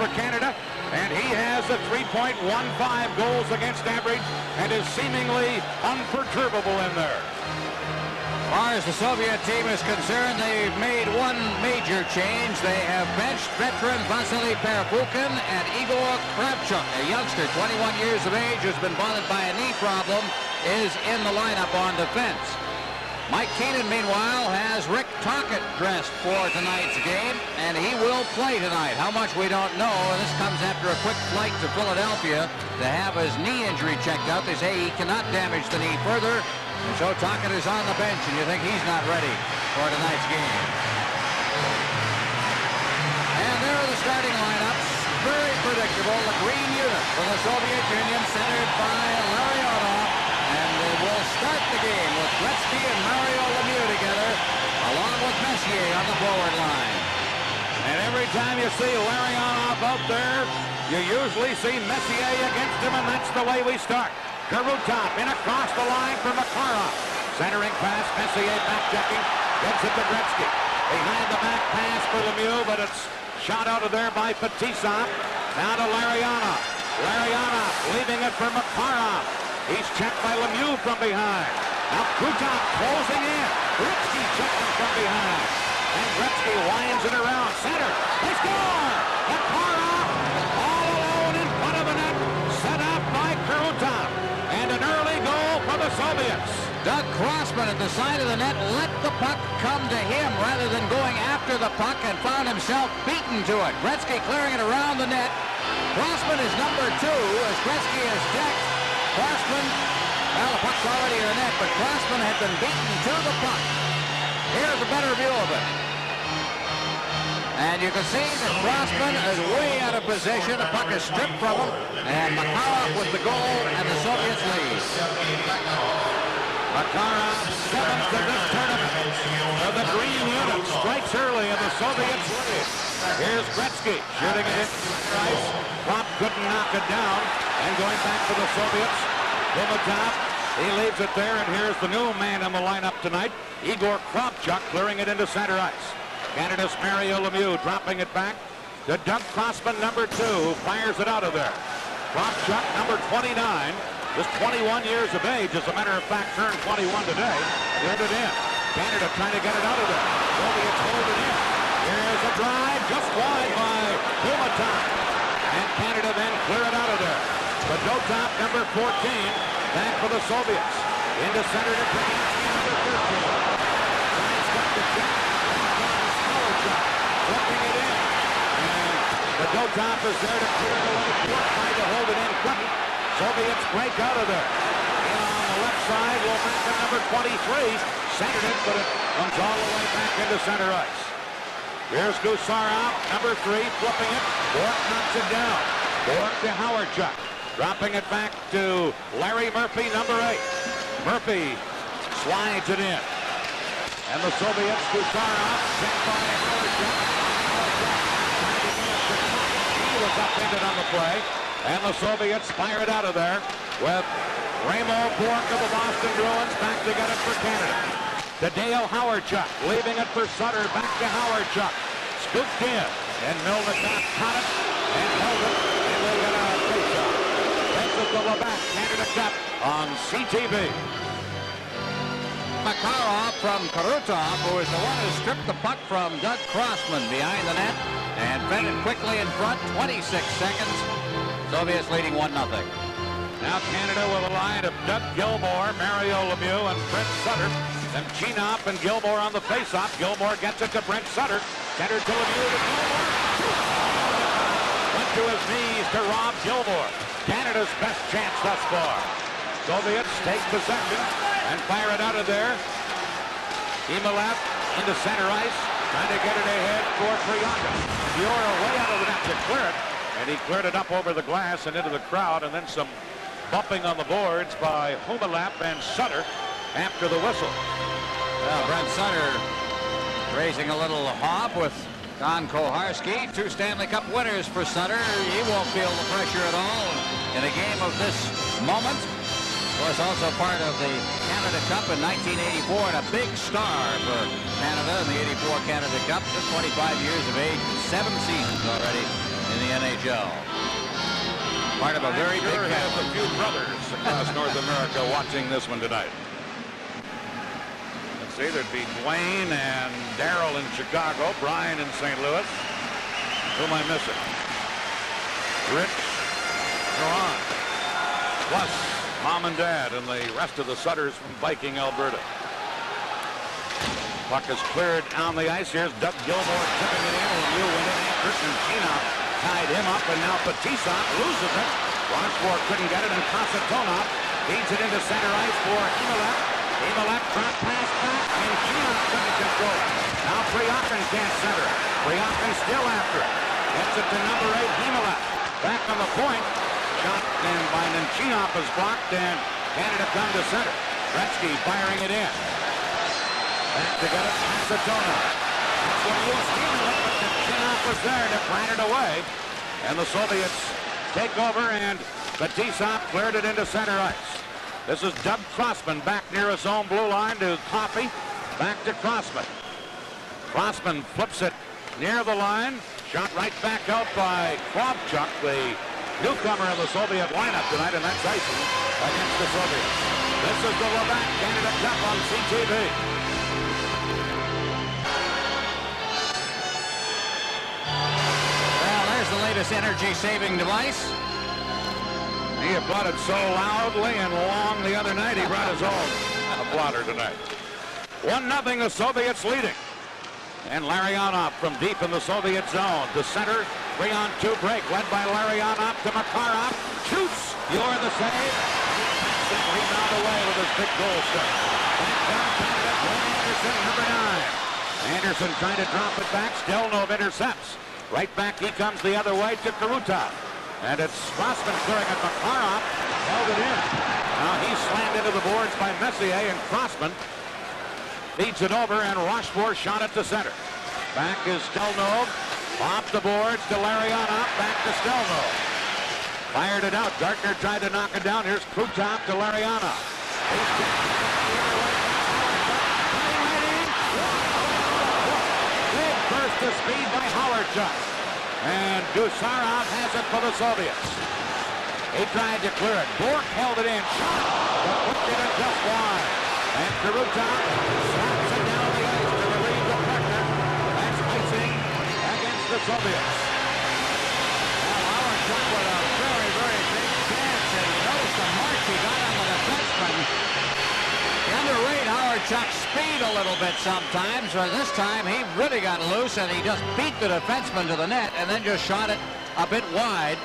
for Canada, and he has a 3.15 goals against average and is seemingly unperturbable in there. As far as the Soviet team is concerned, they've made one major change. They have benched veteran Vasily Perepukhin and Igor Kravchuk, a youngster, 21 years of age, who's been bothered by a knee problem, is in the lineup on defense. Mike Keenan, meanwhile, has Rick Tocchet dressed for tonight's game, and he will play tonight. How much we don't know, and this comes after a quick flight to Philadelphia to have his knee injury checked out. They say he cannot damage the knee further, and so Tocchet is on the bench, and you think he's not ready for tonight's game. And there are the starting lineups. Very predictable. The green unit for the Soviet Union, centered by Larionov. And they will start the game with Gretzky and Mario Lemieux together, along with Messier on the forward line. And every time you see Larionov out there, you usually see Messier against him, and that's the way we start. Karutov in across the line for Makarov. Centering pass, Messier back-checking, gets it to Gretzky. Behind the back pass for Lemieux, but it's shot out of there by Fetisov. Now to Larionov. Larionov leaving it for Makarov. He's checked by Lemieux from behind. Now Krutov closing in. Gretzky checking from behind. And Gretzky winds it around. Center. They score! Makarov all alone in front of the net. Set up by Krutov. And an early goal for the Soviets. Doug Crossman at the side of the net let the puck come to him rather than going after the puck, and found himself beaten to it. Gretzky clearing it around the net. Crossman is number 2 as Gretzky is decked. Crossman, well, the puck's already in the net, but Crossman had been beaten to the puck. Here's a better view of it. And you can see that Crossman is way out of position. The puck is stripped from him, and Makarov with the goal, and the Soviets lead. Makarov, 7th of this tournament. For the green unit, strikes early, and the Soviets lead. Here's Gretzky, shooting it into the ice. Pop couldn't knock it down. And going back to the Soviets, to the top, he leaves it there, and here's the new man in the lineup tonight, Igor Kravchuk, clearing it into center ice. Canada's Mario Lemieux dropping it back to Doug Crossman, number 2, who fires it out of there. Kravchuk, number 29, is 21 years of age, as a matter of fact, turned 21 today, cleared it in. Canada trying to get it out of there. Soviets hold it in. Here's a drive, just wide by Kumatov. And Canada then clear it out of there. Fedotov, number 14, back for the Soviets. Into center to Krasinski, number 13. Giants got the check. Flipping it in. And Fedotov is there to clear the left foot, trying to hold it in quick. Soviets break out of there. In on the left side, Lomacka, number 23, centered it, but it comes all the way back into center ice. Here's Gusarov, number 3, flipping it. Bork knocks it down. Bork to Howardchuk. Dropping it back to Larry Murphy, number 8. Murphy slides it in. And the Soviets, Gusarov, checked by Howardchuk. He was upended on the play. And the Soviets fire it out of there with Remo Bork of the Boston Bruins back to get it for Canada. To Dale Howardchuk, leaving it for Sutter, back to Howardchuk. Scooped in, and Milnicott caught it and held it, and they get a face-off. Takes it to Labatt, Canada Cup on CTV. Makarov from Karutov, who is the one who stripped the puck from Doug Crossman behind the net and fed it quickly in front, 26 seconds. Soviets leading 1-0. Now Canada with a line of Doug Gilmour, Mario Lemieux, and Brent Sutter. Then Chinoff and Gilmour on the face-off. Gilmour gets it to Brent Sutter. Centered to Lemieux to Gilmour. Went to his knees to Rob Gilmour. Canada's best chance thus far. Soviets take possession and fire it out of there. Emilev into center ice. Trying to get it ahead for Trianka. Fiora way out of the net to clear it. And he cleared it up over the glass and into the crowd, and then some bumping on the boards by Humelap and Sutter after the whistle. Well, Brent Sutter raising a little hop with Don Koharski. 2 Stanley Cup winners for Sutter. He won't feel the pressure at all in a game of this moment. Of course, also part of the Canada Cup in 1984, and a big star for Canada in the '84 Canada Cup. Just 25 years of age, 7 seasons already in the NHL. Joe. Part of a very big have a few brothers across North America watching this one tonight. Let's see, there'd be Dwayne and Darrell in Chicago, Brian in St. Louis. Who am I missing? Rich, Ron, plus Mom and Dad and the rest of the Sutters from Viking, Alberta. Puck is cleared on the ice. Here's Doug Gilmore tipping it in. Lemieux went in after it, and Chinoff tied him up, and now Batisov loses it. Rochefort couldn't get it, and Kasatonov feeds it into center ice for Himelek. Himelek drop pass back, and Chinoff couldn't control it. Now Priakin can't center it. Priakin still after it. Gets it to number 8, Himelek. Back on the point. Shot and by Nemchinov is blocked, and Canada come to center. Gretzky firing it in. Back to get it, Kasatonov. That's what he was stealing it, but Nemchinov was there to plant it away. And the Soviets take over, and Batisov cleared it into center ice. This is Doug Crossman back near his own blue line to Coffey. Back to Crossman. Crossman flips it near the line. Shot right back out by Kravchuk, the newcomer of the Soviet lineup tonight, and that's icing against the Soviets. This is the Labatt Canada Cup on CTV. Well, there's the latest energy-saving device. He applauded so loudly and long the other night, he brought his own applauder tonight. 1-0, the Soviets leading. And Larionov from deep in the Soviet zone to center. 3-on-2 break led by Larionov to Makarov. Shoots. You're the save. Rebound away with his big goal stick. Back down Canada. Glenn Anderson, number 9. Anderson trying to drop it back. Stelnov intercepts. Right back he comes the other way to Karutov. And it's Crossman clearing it. Makarov held it in. Now he's slammed into the boards by Messier, and Crossman feeds it over, and Rochefort shot it to center. Back is Stelnov. Off the boards to Larionov. Back to Stelnov. Fired it out. Gartner tried to knock it down. Here's Krutov to Larionov. Big burst of speed by Howardchuk. And Gusarov has it for the Soviets. He tried to clear it. Bork held it in. Shot. But pushed it in just wide. And Karutov slaps it down the ice to relieve the pressure. That's icing against the Soviets. Now, Howardchuk with a very, very big chance, and you notice the mark he got on the defenseman. You underrate Howardchuk's speed a little bit sometimes, but this time he really got loose, and he just beat the defenseman to the net and then just shot it a bit wide.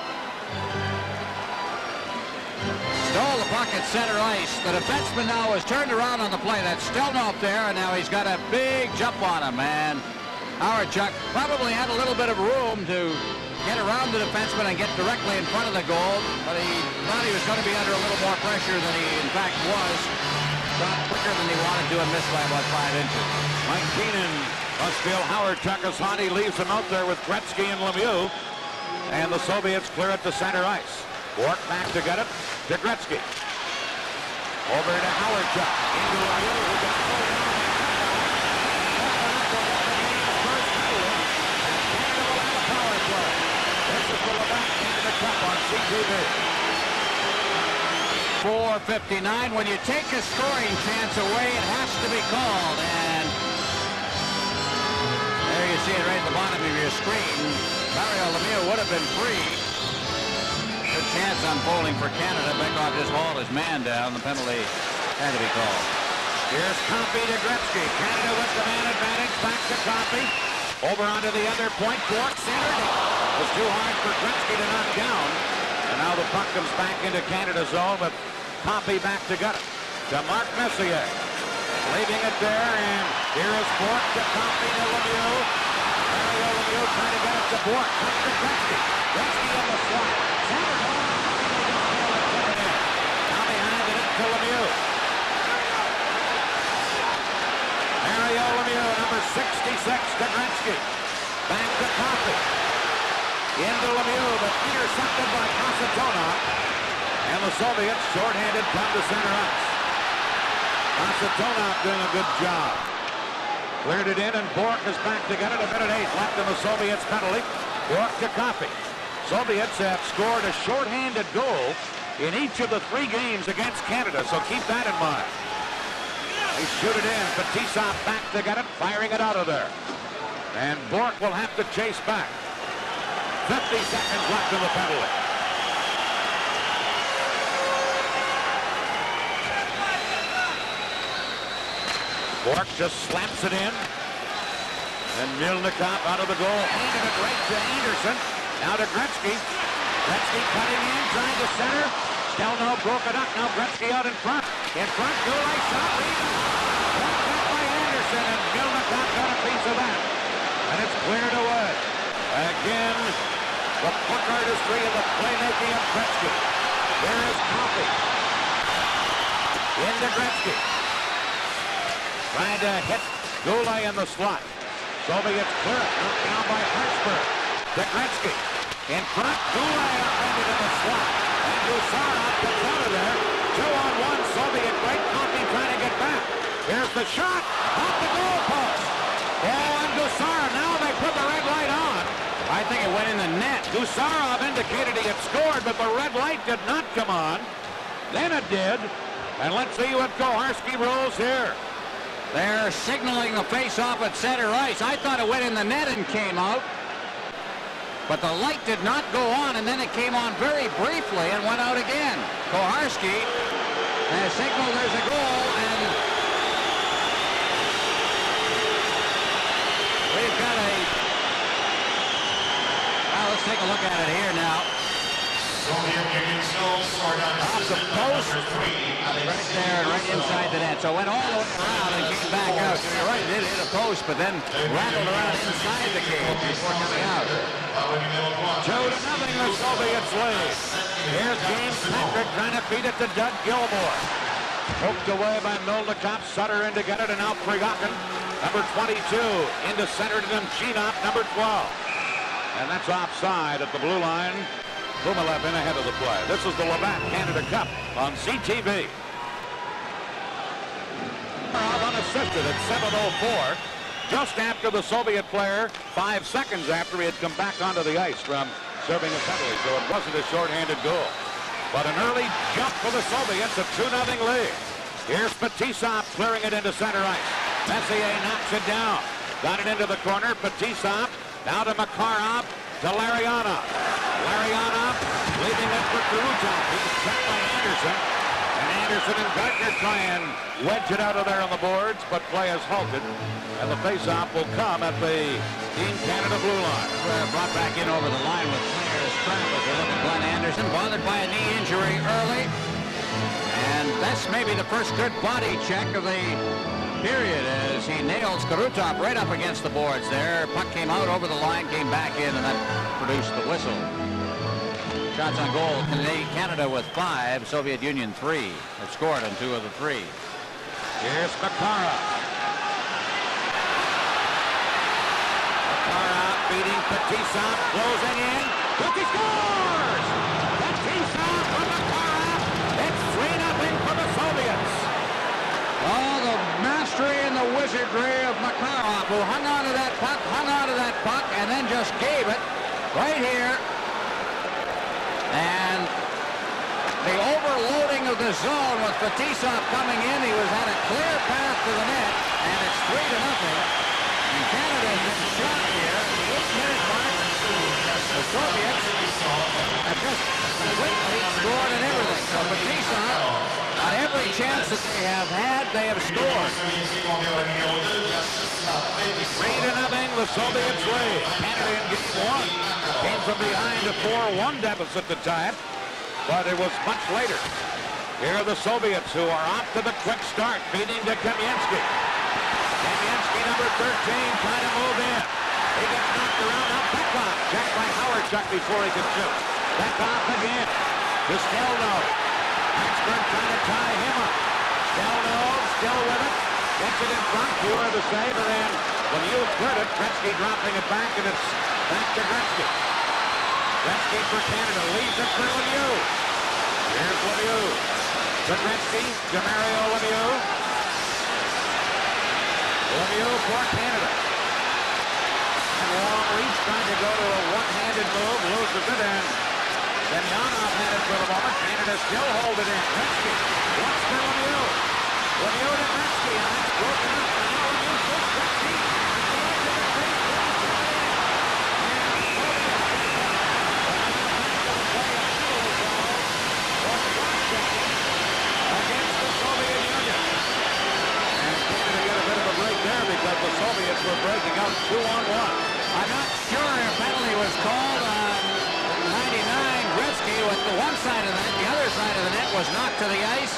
Stole the puck at center ice. The defenseman now is turned around on the play. That's Stelnov there, and now he's got a big jump on him, and Howardchuk probably had a little bit of room to get around the defenseman and get directly in front of the goal, but he thought he was going to be under a little more pressure than he in fact was. Shot quicker than he wanted to and missed by about 5 inches. Mike Keenan must feel Howardchuk is hot. He leaves him out there with Gretzky and Lemieux, and the Soviets clear it to center ice. Bork back to get it to Gretzky. Over to Howardchuk. Into Lemieux, who got pulled down. First penalty, and Canada will have a power play. This is the Labatt Canada Cup on CTV. 4:59. When you take a scoring chance away, it has to be called. And there you see it right at the bottom of your screen. Mario Lemieux would have been free. Good chance unfolding for Canada. Beckhoff just hauled his man down. The penalty had to be called. Here's Coffey to Gretzky. Canada with the man advantage. Back to Coffey. Over onto the other point. Bork centered. It was too hard for Gretzky to knock down. And now the puck comes back into Canada's zone, but Coffey back to gut it. To Mark Messier. Leaving it there, and here is Bork to Coffey to Lemieux. Mario Lemieux trying to get it to Bork. Back to Gretzky. Gretzky on the slot. Now behind it to Lemieux. Mario Lemieux, number 66 to Gretzky. Back to Coffey. Into Lemieux, but intercepted by Kasatonov. And the Soviets, shorthanded, come to center ice. Kasatonov doing a good job. Cleared it in, and Bork is back to get it. A minute 8 left in the Soviets' penalty. Bork to Coffey. Soviets have scored a shorthanded goal in each of the 3 games against Canada, so keep that in mind. They shoot it in. Fetisov back to get it, firing it out of there. And Bork will have to chase back. 50 seconds left in the penalty. Bork just slaps it in. And Milnikov out of the goal. Handed it right to Anderson. Now to Gretzky. Gretzky cutting in, trying to center. Stelno broke it up. Now Gretzky out in front. In front, Goulet shot, rebound. One cut by Anderson, and Milnikov got a piece of that. And it's cleared away. Again, the puck artistry and the playmaking of Gretzky. There is Coffey. Into Gretzky. Trying to hit Goulet in the slot. Soviets clear it. Knocked down by Hartsburg. To Gretzky. In front, Goulet upended in the slot. And Gusarov gets out of there. 2-on-1 Soviet right. Coffey trying to get back. Here's the shot. Off the goal post. Oh, and Gusarov. Now they put the red light on. I think it went in the net. Gusarov indicated he had scored, but the red light did not come on. Then it did. And let's see what Koharski rolls here. They're signaling the face-off at center ice. I thought it went in the net and came out. But the light did not go on, and then it came on very briefly and went out again. Koharski has signaled there's a goal, and we've got a... Well, let's take a look at it here now. Off the post, right there, right inside the net. So it went all the way around and came back out. You're right, it hit a post, but then rattled around inside the cage before coming out. 2-0, the Soviets lead. Here's James Patrick trying to feed it to Doug Gilmore. Poked away by Milnikov. Sutter in to get it, and now Prigokin, number 22, into center to Nemchinov, number 12. And that's offside at the blue line. Kumalev in ahead of the play. This is the Labatt Canada Cup on CTV. Unassisted at 7:04, just after the Soviet player, 5 seconds after he had come back onto the ice from serving a penalty, so it wasn't a shorthanded goal. But an early jump for the Soviets, a 2-0 lead. Here's Fetisov clearing it into center ice. Messier knocks it down. Got it into the corner. Fetisov now to Makarov, to Larionov. Larionov leaving it for Kurutov. He's checked by Anderson. And Anderson and Gardner try and wedge it out of there on the boards, but play is halted. And the face-off will come at the Team Canada blue line. Brought back in over the line with players trapped. If you look at Glenn Anderson, bothered by a knee injury early. And that's maybe the first good body check of the period as he nails Kurutov right up against the boards there. Puck came out over the line, came back in, and that produced the whistle. Shots on goal, Canada with 5, Soviet Union 3. They've scored on 2 of the 3. Here's Makarov. Makarov beating Fetisov, closing in. He scores! Fetisov from Makarov. It's 3-0 for the Soviets. Oh, the mastery and the wizardry of Makarov, who hung on to that puck, and then just gave it right here. And the overloading of the zone with Fetisov coming in, he was at a clear path to the net, and it's 3-0. And Canada has been shot here at the 8-minute mark. The Soviets have just completely scored and everything. So Fetisov, on every chance that they have had, they have scored. 3-0, the Soviets lead. Canada in game 1 came from behind a 4-1 deficit to tie it, but it was much later. Here are the Soviets, who are off to the quick start, feeding to Kamensky. Kamensky, number 13, trying to move in. He gets knocked around. Now Beckhoff, checked by Howard before he could shoot. Beckhoff again. To Stelno. Hartsburg trying to tie him up. Stelno still with it. Gets it in front. Fuhrer the save, and then when you cleared it, Gretzky dropping it back, and it's back to Gretzky. Gretzky for Canada. Leaves it for Lemieux. Here's Lemieux. To Gretzky. To Mario Lemieux. Lemieux for Canada. And long Reach trying to go to a one-handed move, loses it, and Semyonov had it for the moment. Canada still hold it in. Gretzky wants for Lemieux. Lemieux to Gretzky, and that's broken up. And now Lemieux shoots Gretzky. Against the Soviet Union. And Canada get a bit of a break there because the Soviets were breaking up 2-on-1. I'm not sure if penalty was called on 99 Gretzky with the one side of the net. The other side of the net was knocked to the ice.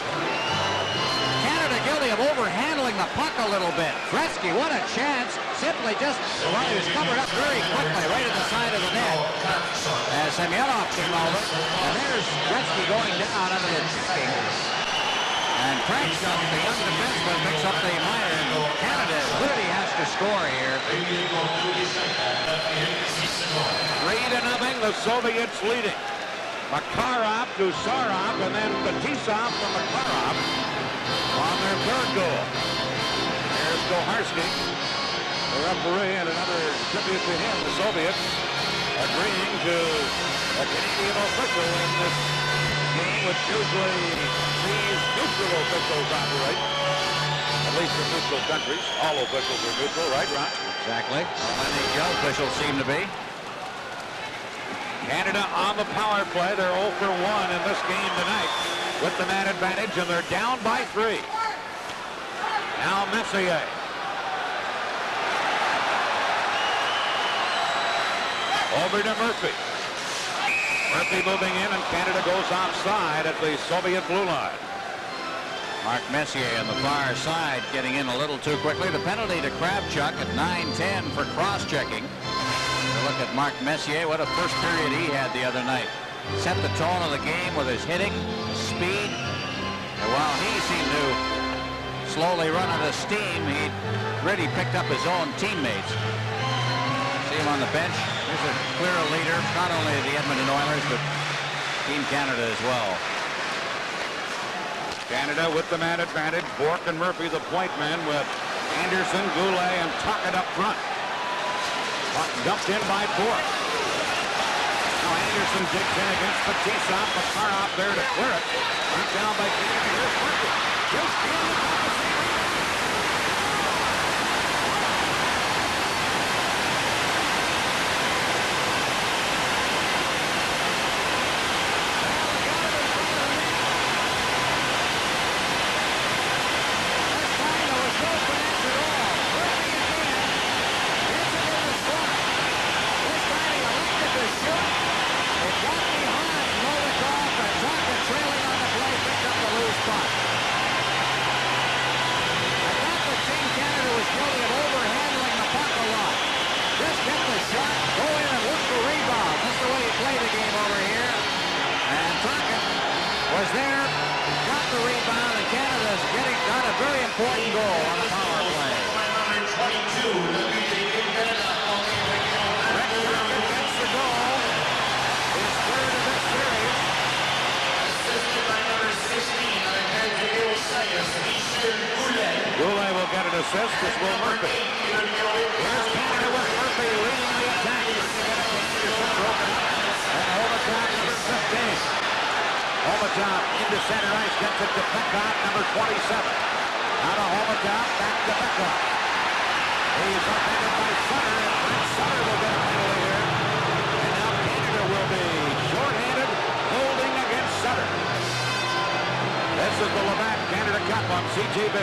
Canada guilty of overhandling the puck a little bit. Gretzky, what a chance. Simply just, well, he was covered up very quickly right at the side of the net. As Semyonov came over. And there's Gretzky going down under the checking. And Kravchuk, the young defenseman, picks up the minor. And Canada really has to score here. 3-0, the Soviets leading. Makarov to Sarov, and then Fetisov to Makarov on their third goal. There's Koharski, the referee, and another tribute to him, the Soviets, agreeing to a Canadian official in this game, which usually sees neutral officials operate. At least in neutral countries. All officials are neutral, right, Ron? Exactly. NHL officials seem to be. Canada on the power play. They're 0 for 1 in this game tonight with the man advantage, and they're down by 3. Now Messier. Over to Murphy. Murphy moving in, and Canada goes offside at the Soviet blue line. Mark Messier on the far side getting in a little too quickly. The penalty to Kravchuk at 9-10 for cross-checking. Look at Mark Messier. What a first period he had the other night. Set the tone of the game with his hitting, speed. And while he seemed to slowly run out of steam, he really picked up his own teammates. See him on the bench. Here's a clear leader, not only the Edmonton Oilers, but Team Canada as well. Canada with the man advantage. Bourque and Murphy the point men with Anderson, Goulet, and Tuckett up front. Puck dumped in by Bourque. Now Anderson digs in against Fetisov. Makarov there to clear it. Beat down by Canada. Here's Murphy. Just in the top of the was there, got the rebound, and Canada's got a very important goal on the power play. Rick Turkin gets the goal. His third of this series. Assisted by number 16, Goulet will get an assist. This will Murphy. Here's Canada with Murphy leading the attack. And overtime number 15. Homatov into center ice, gets it to Pekov, number 27. Out of Homatov, back to Pekov. He's upended by Sutter, and Sutter will get a penalty here. And now Canada will be shorthanded, holding against Sutter. This is the Labatt Canada Cup on CTV.